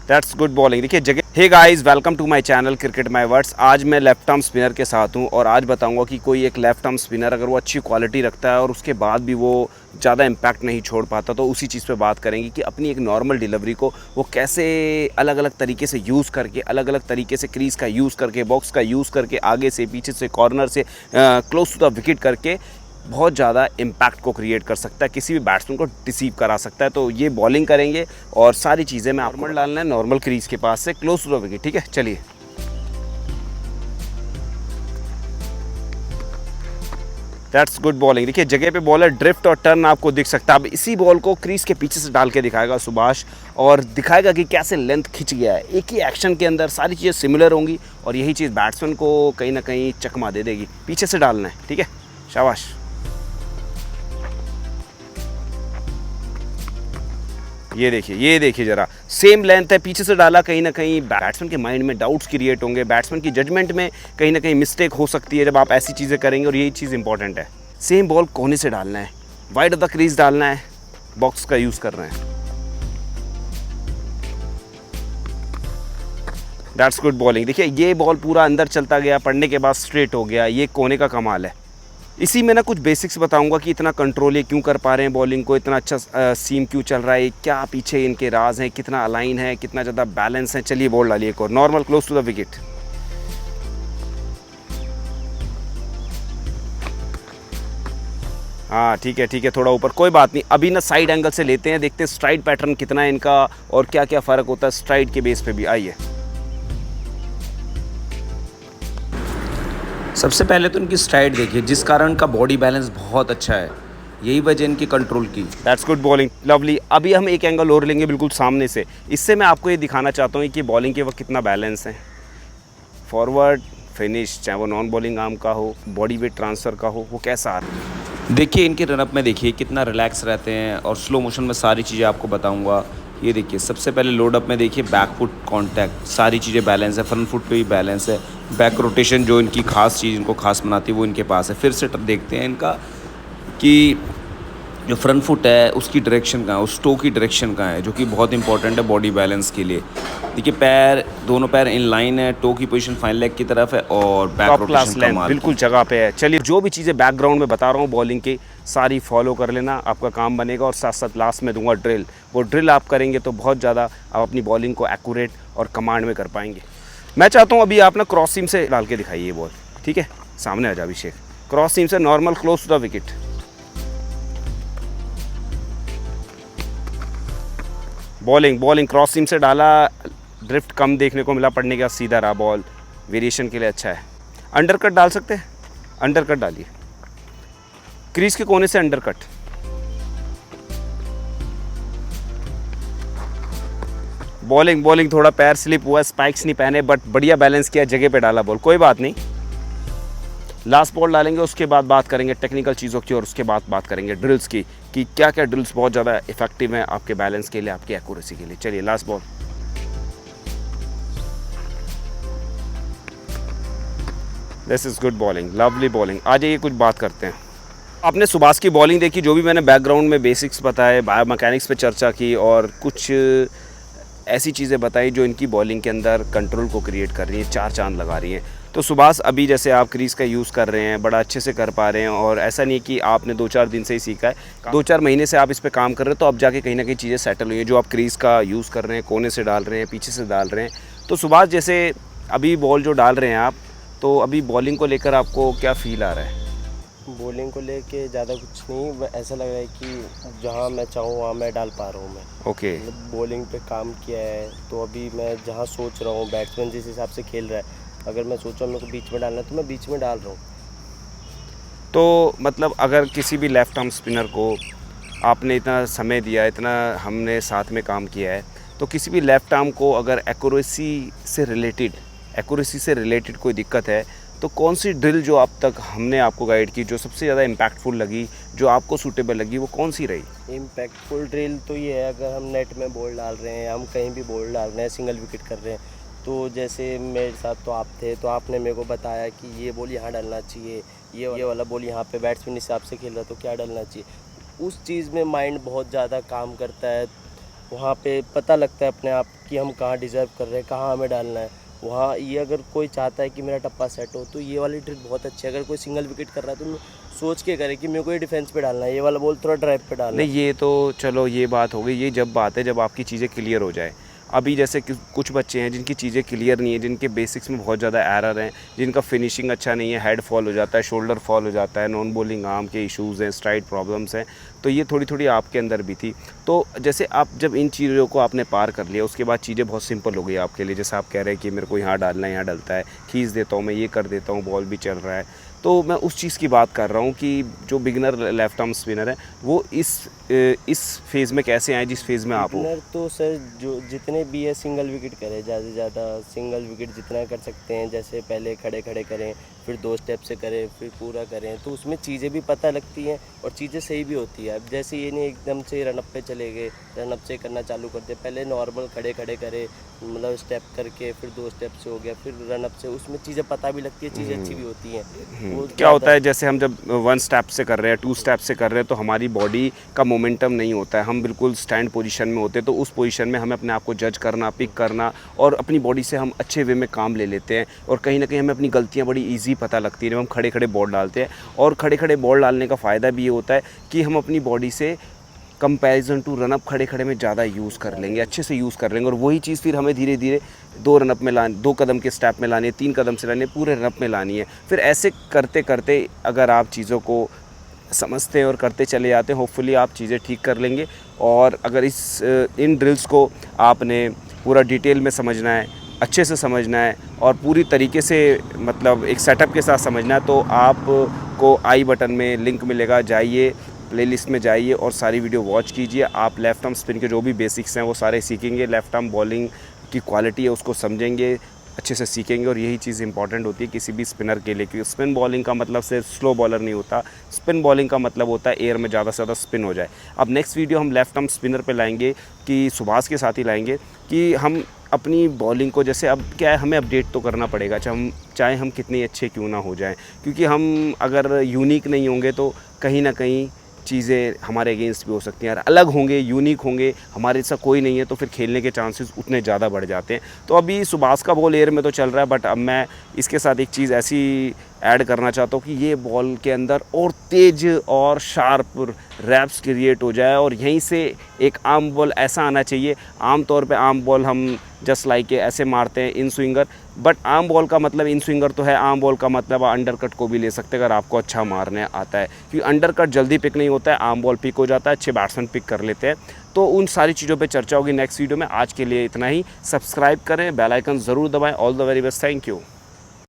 That's good bowling. देखिए जगह। Hey guys, welcome to my channel cricket my words. आज मैं लेफ्ट आर्म स्पिनर के साथ हूं और आज बताऊंगा कि कोई एक लेफ्ट आर्म स्पिनर अगर वो अच्छी क्वालिटी रखता है और उसके बाद भी वो ज़्यादा इम्पैक्ट नहीं छोड़ पाता, तो उसी चीज़ पे बात करेंगे कि अपनी एक नॉर्मल डिलीवरी को वो कैसे अलग अलग तरीके से यूज़ करके, अलग अलग तरीके से क्रीज़ का यूज़ करके, बॉक्स का यूज़ करके, आगे से, पीछे से, कॉर्नर से, क्लोज टू द विकेट करके बहुत ज़्यादा इम्पैक्ट को क्रिएट कर सकता है, किसी भी बैट्समैन को डिसीव करा सकता है। तो ये बॉलिंग करेंगे और सारी चीज़ें मैं नॉर्मल डालना है, नॉर्मल क्रीज के पास से क्लोज टू द विकेट। ठीक है, चलिए। That's good bowling. देखिए जगह पे बॉल है, ड्रिफ्ट और टर्न आपको दिख सकता है। अब इसी बॉल को क्रीज के पीछे से डाल के दिखाएगा सुभाष और दिखाएगा कि कैसे लेंथ खिंच गया है। एक ही एक्शन के अंदर सारी चीज़ें सिमिलर होंगी और यही चीज़ बैट्समैन को कहीं ना कहीं चकमा दे देगी। पीछे से डालना है, ठीक है, शाबाश। ये देखिए ज़रा सेम लेंथ है, पीछे से डाला। कहीं ना कहीं बैट्समैन के माइंड में डाउट्स क्रिएट होंगे, बैट्समैन की जजमेंट में कहीं ना कहीं मिस्टेक हो सकती है जब आप ऐसी चीज़ें करेंगे और यही चीज़ इंपॉर्टेंट है। सेम बॉल कोने से डालना है, वाइड ऑफ द क्रीज डालना है, बॉक्स का यूज़ कर रहे हैं। That's good bowling. देखिए ये बॉल पूरा अंदर चलता गया, पड़ने के बाद स्ट्रेट हो गया। ये कोने का कमाल है। इसी में ना कुछ बेसिक्स बताऊंगा कि इतना कंट्रोल ये क्यों कर पा रहे हैं बॉलिंग को, इतना अच्छा सीम क्यों चल रहा है, क्या पीछे इनके राज हैं, कितना अलाइन है, कितना ज़्यादा बैलेंस है। चलिए बॉल डालिए एक और, normal close to the wicket. हाँ ठीक है, थोड़ा ऊपर, कोई बात नहीं। अभी ना साइड एंगल से लेते हैं, देखते हैं स्ट्राइड पैटर्न कितना है इनका और क्या क्या फ़र्क होता है स्ट्राइड के बेस पे भी। आइए। सबसे पहले तो इनकी स्ट्राइड देखिए, जिस कारण का बॉडी बैलेंस बहुत अच्छा है, यही वजह इनकी कंट्रोल की। That's good bowling, lovely. अभी हम एक एंगल और लेंगे बिल्कुल सामने से। इससे मैं आपको ये दिखाना चाहता हूँ कि बॉलिंग के वक्त कितना बैलेंस है। फॉरवर्ड फिनिश, चाहे वो नॉन बॉलिंग आर्म का हो, बॉडी वेट ट्रांसफ़र का हो, वो कैसा आ रहा है। देखिए इनके रनअप में देखिए कितना रिलैक्स रहते हैं और स्लो मोशन में सारी चीज़ें आपको बताऊँगा। ये देखिए सबसे पहले लोड अप में देखिए बैक फुट कांटेक्ट, सारी चीज़ें बैलेंस है, फ्रंट फुट पे भी बैलेंस है। बैक रोटेशन जो इनकी खास चीज़ इनको खास बनाती है वो इनके पास है। फिर से देखते हैं इनका कि जो फ्रंट फुट है उसकी डायरेक्शन कहाँ है, उस टो की डायरेक्शन कहाँ है, जो कि बहुत इंपॉर्टेंट है बॉडी बैलेंस के लिए। देखिए पैर, दोनों पैर इन लाइन है, टो की पोजीशन फाइन लेग की तरफ है और बैक रोटेशन कमाल बिल्कुल जगह पे है। चलिए जो भी चीज़ें बैकग्राउंड में बता रहा हूँ बॉलिंग की, सारी फॉलो कर लेना, आपका काम बनेगा। और साथ साथ लास्ट में दूंगा ड्रिल, वो ड्रिल आप करेंगे तो बहुत ज़्यादा आप अपनी बॉलिंग को एक्यूरेट और कमांड में कर पाएंगे। मैं चाहता हूँ अभी आप ना क्रॉस सीम से डाल के दिखाइए बॉल, ठीक है। सामने आ जा अभिषेक, क्रॉस सीम से normal close to the wicket. Bowling cross seam से डाला, ड्रिफ्ट कम देखने को मिला, पड़ने के बाद सीधा रहा बॉल, वेरिएशन के लिए अच्छा है। अंडरकट डाल सकते हैं, अंडरकट डालिए, क्रीज के कोने से अंडरकट। बॉलिंग थोड़ा पैर स्लिप हुआ, स्पाइक्स नहीं पहने, बट बढ़िया बैलेंस किया, जगह पे डाला बॉल, कोई बात नहीं। लास्ट बॉल डालेंगे, उसके बाद बात करेंगे टेक्निकल चीज़ों की और उसके बाद बात करेंगे ड्रिल्स की कि क्या क्या ड्रिल्स बहुत ज़्यादा इफेक्टिव हैं आपके बैलेंस के लिए, आपकी एक्यूरेसी के लिए। चलिए last ball. This is good bowling, lovely bowling. आ जाइए कुछ बात करते हैं। आपने सुभाष की बॉलिंग देखी, जो भी मैंने बैकग्राउंड में बेसिक्स बताए, बायो मैकेनिक्स पे चर्चा की और कुछ ऐसी चीज़ें बताई जो इनकी बॉलिंग के अंदर कंट्रोल को क्रिएट कर रही हैं, चार चांद लगा रही हैं। तो सुभाष अभी जैसे आप क्रीज़ का यूज़ कर रहे हैं, बड़ा अच्छे से कर पा रहे हैं और ऐसा नहीं कि आपने 2-4 दिन से ही सीखा है, 2-4 महीने से आप इस पे काम कर रहे हैं, तो अब जाके कहीं ना कहीं चीज़ें सेटल हुई हैं। जो आप क्रीज़ का यूज़ कर रहे हैं, कोने से डाल रहे हैं, पीछे से डाल रहे हैं। तो सुभाष जैसे अभी बॉल जो डाल रहे हैं आप, तो अभी बॉलिंग को लेकर आपको क्या फील आ रहा है। बॉलिंग को लेके ज़्यादा कुछ नहीं, ऐसा लग रहा है कि जहाँ मैं चाहूँ वहाँ मैं डाल पा रहा हूँ मैं। ओके। बॉलिंग पे काम किया है, तो अभी मैं जहाँ सोच रहा हूँ, बैट्समैन जिस हिसाब से खेल रहा है, अगर मैं सोचा मेरे को बीच में डालना है तो मैं बीच में डाल रहा हूँ। तो मतलब अगर किसी भी लेफ्ट आर्म स्पिनर को आपने इतना समय दिया, इतना हमने साथ में काम किया है, तो किसी भी लेफ्ट आर्म को अगर एक्यूरेसी से रिलेटेड कोई दिक्कत है, तो कौन सी ड्रिल जो अब तक हमने आपको गाइड की, जो सबसे ज़्यादा इम्पैक्टफुल लगी, जो आपको सूटेबल लगी, वो कौन सी रही। इम्पैक्टफुल ड्रिल तो ये है, अगर हम नेट में बॉल डाल रहे हैं, हम कहीं भी बॉल डाल रहे हैं, सिंगल विकेट कर रहे हैं, तो जैसे मेरे साथ तो आप थे, तो आपने मेरे को बताया कि ये बॉल यहाँ डालना चाहिए, ये वाला बॉल यहाँ पे बैट्समैन हिसाब से खेल रहा है तो क्या डालना चाहिए। उस चीज़ में माइंड बहुत ज़्यादा काम करता है, वहाँ पे पता लगता है अपने आप कि हम कहाँ डिज़र्व कर रहे हैं, कहाँ हमें डालना है। वहाँ ये अगर कोई चाहता है कि मेरा टप्पा सेट हो तो ये वाली ट्रिक बहुत अच्छी है। अगर कोई सिंगल विकेट कर रहा है तो सोच के करे कि मेरे को ये डिफेंस पे डालना है, ये वाला बॉल थोड़ा ड्राइव पे डालना है। नहीं, ये तो चलो ये बात हो गई, ये जब बात है जब आपकी चीज़ें क्लियर हो जाए। अभी जैसे कि कुछ बच्चे हैं जिनकी चीज़ें क्लियर नहीं है, जिनके बेसिक्स में बहुत ज़्यादा एरर हैं, जिनका फिनिशिंग अच्छा नहीं है, हेड फॉल हो जाता है, शोल्डर फॉल हो जाता है, नॉन बॉलिंग आर्म के इश्यूज़ हैं, स्ट्राइड प्रॉब्लम्स हैं, तो ये थोड़ी थोड़ी आपके अंदर भी थी। तो जैसे आप जब इन चीज़ों को आपने पार कर लिया, उसके बाद चीज़ें बहुत सिंपल हो गई आपके लिए। जैसे आप कह रहे हैं कि मेरे को यहाँ डालना है, यहाँ डलता है, खींच देता हूँ मैं, ये कर देता हूँ, बॉल भी चल रहा है। तो मैं उस चीज़ की बात कर रहा हूँ कि जो बिगिनर लेफ्ट आर्म स्पिनर है वो इस फेज़ में कैसे आए जिस फेज़ में आप हो। बिगनर तो सर जो जितने भी है सिंगल विकेट करें, ज़्यादा से ज़्यादा सिंगल विकेट जितना कर सकते हैं। जैसे पहले खड़े खड़े करें, फिर 2 स्टेप से करें, फिर पूरा करें, तो उसमें चीज़ें भी पता लगती हैं और चीज़ें सही भी होती है। अब जैसे ये नहीं एकदम से रनअप पे चले गए, रनअप से करना चालू करते, पहले नॉर्मल खड़े खड़े करें, मतलब स्टेप करके फिर 2 स्टेप से हो गया, फिर रनअप से, उसमें चीज़ें पता भी लगती है, चीज़ें अच्छी भी होती हैं। वो क्या होता है जैसे हम जब 1 स्टेप से कर रहे हैं, 2 स्टेप से कर रहे हैं, तो हमारी बॉडी का मोमेंटम नहीं होता है, हम बिल्कुल स्टैंड पोजीशन में होते हैं। तो उस पोजीशन में हमें अपने आप को जज करना, पिक करना और अपनी बॉडी से हम अच्छे वे में काम ले लेते हैं। और कहीं ना कहीं हमें अपनी गलतियां बड़ी इजी पता लगती हैं जब हम खड़े खड़े बॉल डालते हैं। और खड़े खड़े बॉल डालने का फ़ायदा भी ये होता है कि हम अपनी बॉडी से कंपैरिजन टू रनअप खड़े खड़े में ज़्यादा यूज़ कर लेंगे, अच्छे से यूज़ कर लेंगे। और वही चीज़ फिर हमें धीरे धीरे 2 रनअप में लानी, 2 कदम के स्टेप में लानी है, 3 कदम से लानी है, पूरे रनअप में लानी है। फिर ऐसे करते करते अगर आप चीज़ों को समझते हैं और करते चले जाते हैं, होपफुली आप चीज़ें ठीक कर लेंगे। और अगर इन ड्रिल्स को आपने पूरा डिटेल में समझना है, अच्छे से समझना है और पूरी तरीके से मतलब एक सेटअप के साथ समझना है, तो आपको आई बटन में लिंक मिलेगा, जाइए प्लेलिस्ट में जाइए और सारी वीडियो वॉच कीजिए। आप लेफ़्ट आर्म स्पिन के जो भी बेसिक्स हैं वो सारे सीखेंगे, लेफ़्ट आर्म बॉलिंग की क्वालिटी है उसको समझेंगे, अच्छे से सीखेंगे। और यही चीज़ इंपॉर्टेंट होती है किसी भी स्पिनर के लिए, क्योंकि स्पिन बॉलिंग का मतलब सिर्फ स्लो बॉलर नहीं होता, स्पिन बॉलिंग का मतलब होता है एयर में ज़्यादा से ज़्यादा स्पिन हो जाए। अब नेक्स्ट वीडियो हम लेफ़्ट आर्म स्पिनर पे लाएंगे, कि सुभाष के साथ ही लाएंगे, कि हम अपनी बॉलिंग को जैसे अब क्या है हमें अपडेट तो करना पड़ेगा, चाहे हम कितने अच्छे क्यों ना हो जाएं, क्योंकि हम अगर यूनिक नहीं होंगे तो कहीं ना कहीं चीज़ें हमारे अगेंस्ट भी हो सकती हैं। यार अलग होंगे, यूनिक होंगे, हमारे जैसा कोई नहीं है, तो फिर खेलने के चांसेस उतने ज़्यादा बढ़ जाते हैं। तो अभी सुभाष का बॉल एयर में तो चल रहा है, बट अब मैं इसके साथ एक चीज़ ऐसी ऐड करना चाहता हूँ कि ये बॉल के अंदर और तेज़ और शार्प रैप्स क्रिएट हो जाए और यहीं से एक आर्म बॉल ऐसा आना चाहिए। आम तौर पे आर्म बॉल हम जस्ट लाइक ऐसे मारते हैं इन स्विंगर, बट आर्म बॉल का मतलब इन स्विंगर तो है, आर्म बॉल का मतलब अंडरकट को भी ले सकते हैं अगर आपको अच्छा मारने आता है, क्योंकि अंडरकट जल्दी पिक नहीं होता है, आर्म बॉल पिक हो जाता है, अच्छे बैट्समैन पिक कर लेते हैं। तो उन सारी चीज़ों पे चर्चा होगी नेक्स्ट वीडियो में। आज के लिए इतना ही। सब्सक्राइब करें, बेल आइकन ज़रूर दबाएं। All the very best, thank you.